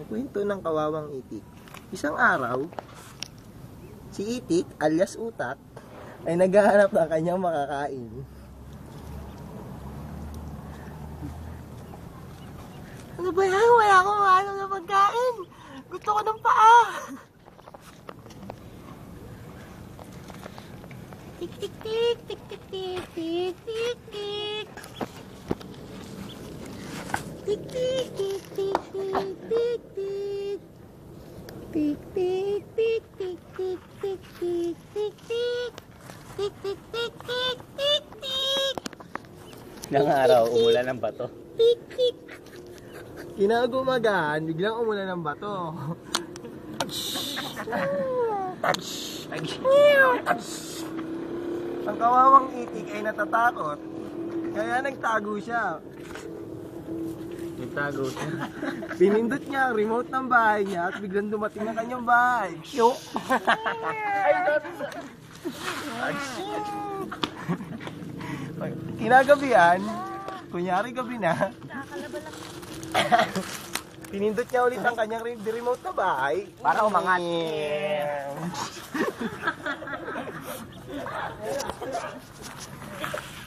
Ang kwento ng kawawang itik. Isang araw, si Itik alias Utak ay naghahanap ng kanyang makakain. Ano ba yan? Wala akong mahanap na pagkain. Gusto ko ng paa. Tik tik tik tik tik tik tik tik tik. Tik tik tik tik tik tik tik. Tik tik tik tik tik tik tik tik tik. Tik tik tik tik tik tik. Ilang araw umulan ng bato. Tik tik. Kinagumagahan, biglang umulan ng bato. Ang kawawang itik ay natatakot, kaya nagtago siya. Nagtago siya. Pinindot niya ang remote ng bahay niya at biglang dumating ang kanyang bahay. Yo! Kinagabihan, kunyari gabi na, pinindot niya ulit ang kanyang remote na bahay Para umangat.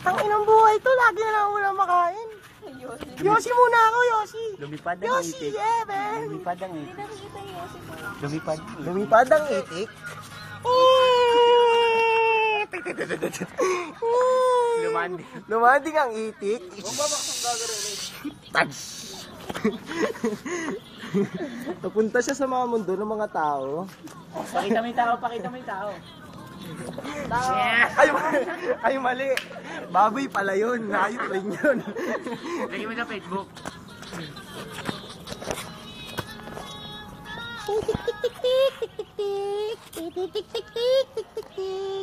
Ang inang buhay to, lagi na lang ulang makain. Yosi muna ako, Yosi. Lumipad ang Yosi, itik. Eben. Lumipad ang itik. Lumipad. Lumipad ang itik. Lumanding ang itik. Napunta siya sa mga mundo ng mga tao. Pakita mo yung tao, pakita mo yung tao. Ay mali. Baboy pala yun. Hayop rin yun. Lagyan mo sa Facebook. Tik tik tik tik tik tik tik tik tik tik tik tik tik tik.